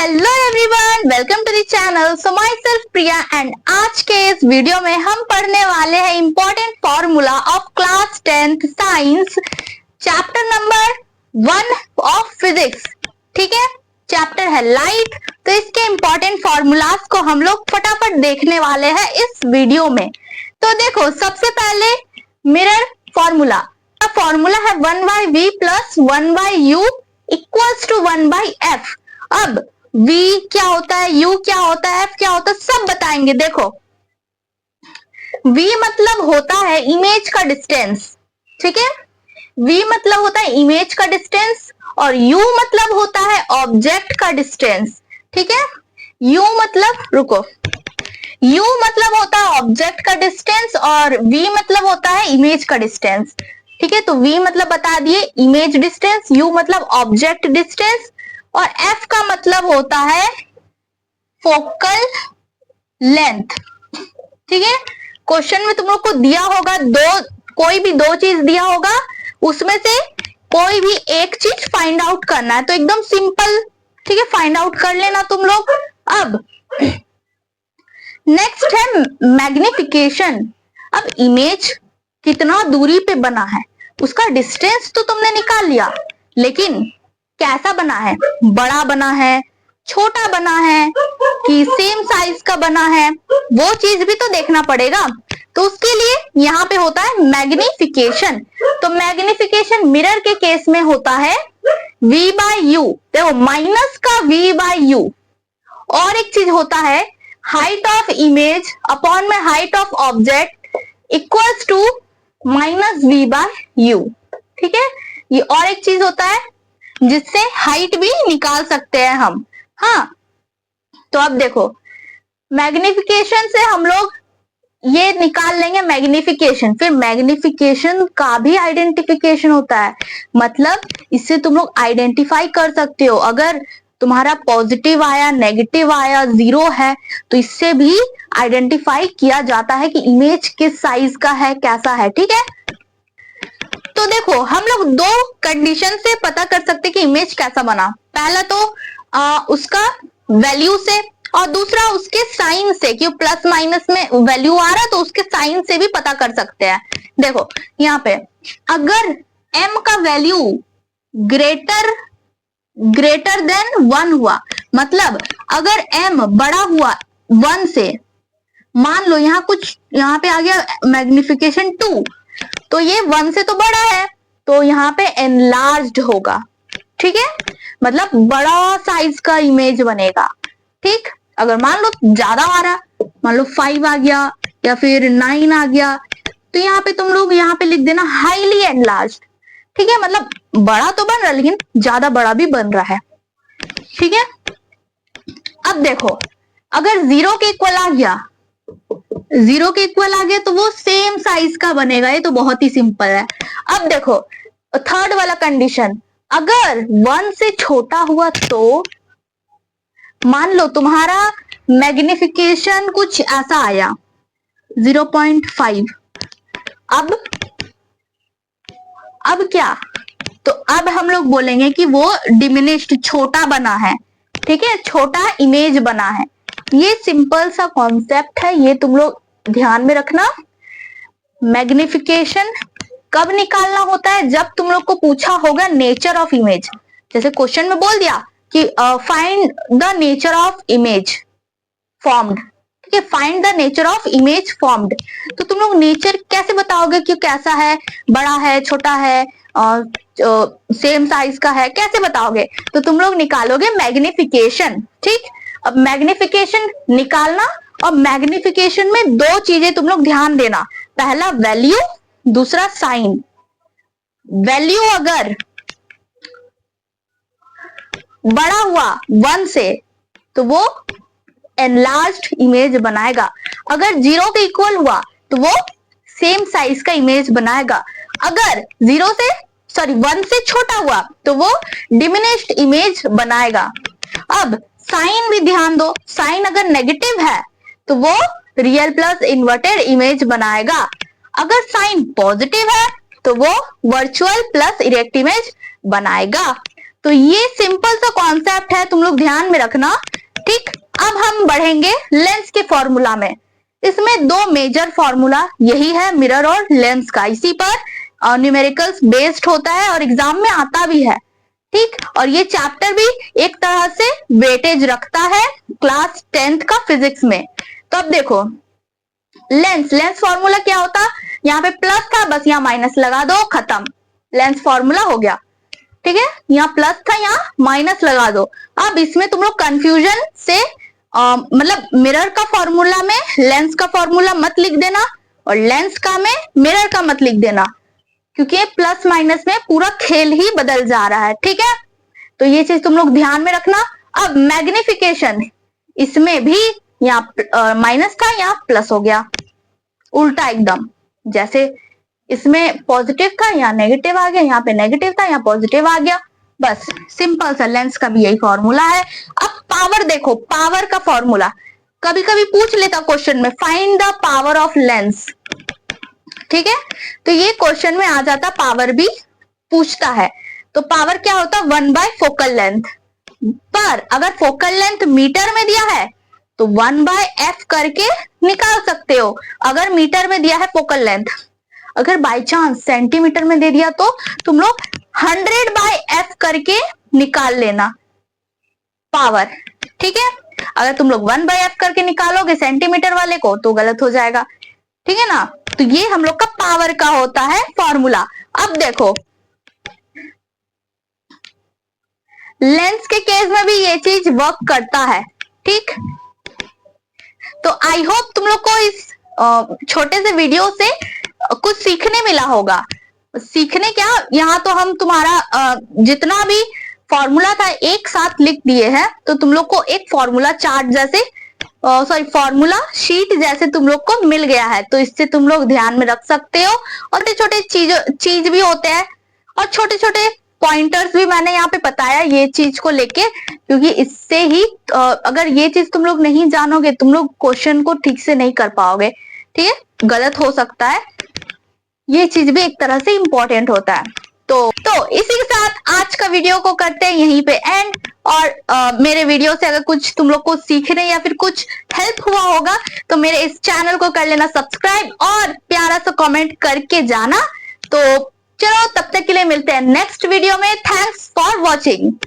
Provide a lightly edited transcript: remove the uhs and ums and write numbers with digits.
Hello everyone, welcome to the channel. So myself Priya and आज के इस video में हम पढ़ने वाले हैं important formula of class 10th science chapter number 1 of physics. ठीक है, चैप्टर है लाइट। तो इसके इंपॉर्टेंट फॉर्मूलाज को हम लोग फटाफट देखने वाले हैं इस वीडियो में। तो देखो, सबसे पहले मिरर फॉर्मूला है 1/v plus 1/u equals to 1/f। अब v क्या होता है, u क्या होता है, f क्या होता है, सब बताएंगे। देखो, v मतलब होता है इमेज का डिस्टेंस। ठीक है, v मतलब होता है इमेज का डिस्टेंस और u मतलब होता है ऑब्जेक्ट का डिस्टेंस। ठीक है, u मतलब u मतलब होता है ऑब्जेक्ट का डिस्टेंस और v मतलब होता है इमेज का डिस्टेंस। ठीक है, तो v मतलब बता दिए इमेज डिस्टेंस, u मतलब ऑब्जेक्ट डिस्टेंस और f का मतलब होता है फोकल लेंथ। ठीक है, क्वेश्चन में तुम लोग को दिया होगा कोई भी दो चीज दिया होगा, उसमें से कोई भी एक चीज फाइंड आउट करना है। तो एकदम सिंपल, ठीक है, फाइंड आउट कर लेना तुम लोग। अब नेक्स्ट है मैग्निफिकेशन। अब इमेज कितना दूरी पे बना है उसका डिस्टेंस तो तुमने निकाल लिया, लेकिन कैसा बना है, बड़ा बना है, छोटा बना है कि सेम साइज का बना है, वो चीज भी तो देखना पड़ेगा। तो उसके लिए यहाँ पे होता है मैग्निफिकेशन। तो मैग्निफिकेशन मिरर के केस में होता है v/u। देखो, माइनस का v/u। और एक चीज होता है हाइट ऑफ इमेज अपॉन में height of object equals to -v/u। ठीक है, ये और एक चीज होता है जिससे हाइट भी निकाल सकते हैं हम। हाँ, तो अब देखो, मैग्निफिकेशन से हम लोग ये निकाल लेंगे मैग्निफिकेशन, फिर मैग्निफिकेशन का भी आइडेंटिफिकेशन होता है। मतलब इससे तुम लोग आइडेंटिफाई कर सकते हो, अगर तुम्हारा पॉजिटिव आया, नेगेटिव आया, 0 है, तो इससे भी आइडेंटिफाई किया जाता है कि इमेज किस साइज का है, कैसा है। ठीक है, तो देखो, हम लोग दो कंडीशन से पता कर सकते कि इमेज कैसा बना। पहला तो उसका वैल्यू से और दूसरा उसके साइन से, कि प्लस माइनस में वैल्यू आ रहा तो उसके साइन से भी पता कर सकते हैं। देखो यहाँ पे अगर m का वैल्यू ग्रेटर देन 1 हुआ, मतलब अगर m बड़ा हुआ 1 से, मान लो यहाँ पे आ गया मैग्निफिकेशन 2, तो ये 1 से तो बड़ा है, तो यहाँ पे एनलार्ज्ड होगा। ठीक है, मतलब बड़ा साइज का इमेज बनेगा। ठीक, अगर मान लो ज्यादा आ रहा, मान लो 5 आ गया या फिर 9 आ गया, तो यहाँ पे तुम लोग यहाँ पे लिख देना हाईली एनलार्ज्ड। ठीक है, मतलब बड़ा तो बन रहा है लेकिन ज्यादा बड़ा भी बन रहा है। ठीक है, अब देखो, अगर 0 के इक्वल आ गया, तो वो सेम साइज का बनेगा। ये तो बहुत ही सिंपल है। अब देखो थर्ड वाला कंडीशन, अगर 1 से छोटा हुआ तो मान लो तुम्हारा मैग्निफिकेशन कुछ ऐसा आया 0.5। अब क्या, तो अब हम लोग बोलेंगे कि वो डिमिनिश्ड, छोटा बना है। ठीक है, छोटा इमेज बना है। ये सिंपल सा कॉन्सेप्ट है, ये तुम लोग ध्यान में रखना। मैग्निफिकेशन कब निकालना होता है, जब तुम लोग को पूछा होगा नेचर ऑफ इमेज। जैसे क्वेश्चन में बोल दिया कि find the nature of image formed. ठीक है, find the nature of image formed. तो तुम लोग नेचर कैसे बताओगे कि कैसा है, बड़ा है, छोटा है, सेम साइज का है, कैसे बताओगे? तो तुम लोग निकालोगे मैग्निफिकेशन। ठीक, अब मैग्निफिकेशन निकालना, और मैग्निफिकेशन में दो चीजें तुम लोग ध्यान देना, पहला वैल्यू, दूसरा साइन। वैल्यू अगर बड़ा हुआ 1 से तो वो एनलार्ज्ड इमेज बनाएगा, अगर 0 के इक्वल हुआ तो वो सेम साइज का इमेज बनाएगा, अगर 1 से छोटा हुआ तो वो डिमिनिश्ड इमेज बनाएगा। अब साइन भी ध्यान दो, साइन अगर नेगेटिव है तो वो रियल प्लस इन्वर्टेड इमेज बनाएगा, अगर साइन पॉजिटिव है तो वो वर्चुअल प्लस इरेक्ट इमेज बनाएगा। तो ये सिंपल सा कॉन्सेप्ट है, तुम लोग ध्यान में रखना। ठीक, अब हम बढ़ेंगे लेंस के फॉर्मूला में। इसमें दो मेजर फॉर्मूला यही है, मिरर और लेंस का। इसी पर न्यूमेरिकल्स बेस्ड होता है और एग्जाम में आता भी है। ठीक, और ये चैप्टर भी एक तरह से वेटेज रखता है क्लास 10th का फिजिक्स में। तो अब देखो लेंस फॉर्मूला क्या होता, यहाँ पे प्लस था, बस यहाँ माइनस लगा दो, खत्म, लेंस फॉर्मूला हो गया। ठीक है, यहाँ प्लस था, यहाँ माइनस लगा दो। अब इसमें तुम लोग कंफ्यूजन से मतलब मिरर का फॉर्मूला में लेंस का फॉर्मूला मत लिख देना और लेंस का में मिरर का मत लिख देना, क्योंकि प्लस माइनस में पूरा खेल ही बदल जा रहा है। ठीक है, तो ये चीज तुम लोग ध्यान में रखना। अब मैग्निफिकेशन, इसमें भी यहाँ माइनस था, यहाँ प्लस हो गया, उल्टा एकदम। जैसे इसमें पॉजिटिव था, यहाँ नेगेटिव आ गया, यहाँ पे नेगेटिव था, यहाँ पॉजिटिव आ गया। बस सिंपल सा, लेंस का भी यही फॉर्मूला है। अब पावर देखो, पावर का फॉर्मूला कभी कभी पूछ लेता क्वेश्चन में, find the power of lens. ठीक है, तो ये क्वेश्चन में आ जाता, पावर भी पूछता है। तो पावर क्या होता, 1 by फोकल लेंथ। पर अगर फोकल लेंथ मीटर में दिया है तो 1/f करके निकाल सकते हो, अगर मीटर में दिया है फोकल लेंथ। अगर बाय चांस सेंटीमीटर में दे दिया तो तुम लोग 100/f करके निकाल लेना पावर। ठीक है, अगर तुम लोग 1/f करके निकालोगे सेंटीमीटर वाले को तो गलत हो जाएगा। ठीक है ना, तो ये हम लोग का पावर का होता है फॉर्मूला। अब देखो लेंस के केस में भी ये चीज वर्क करता है। ठीक, तो आई होप तुम लोग को इस छोटे से वीडियो से कुछ सीखने मिला होगा। सीखने क्या, यहाँ तो हम तुम्हारा जितना भी फॉर्मूला था एक साथ लिख दिए हैं, तो तुम लोग को एक फॉर्मूला चार्ट जैसे फॉर्मूला शीट जैसे तुम लोग को मिल गया है। तो इससे तुम लोग ध्यान में रख सकते हो, और छोटे छोटे चीज भी होते हैं और छोटे छोटे पॉइंटर्स भी मैंने यहाँ पे बताया ये चीज को लेके, क्योंकि इससे ही अगर ये चीज तुम लोग नहीं जानोगे तुम लोग क्वेश्चन को ठीक से नहीं कर पाओगे। ठीक है, गलत हो सकता है, ये चीज भी एक तरह से इंपॉर्टेंट होता है। तो इसी के साथ आज का वीडियो को करते हैं यहीं पे एंड। और मेरे वीडियो से अगर कुछ तुम लोग को सीखने या फिर कुछ हेल्प हुआ होगा तो मेरे इस चैनल को कर लेना सब्सक्राइब और प्यारा सा कमेंट करके जाना। तो चलो तब तक के लिए मिलते हैं नेक्स्ट वीडियो में। Thanks for watching.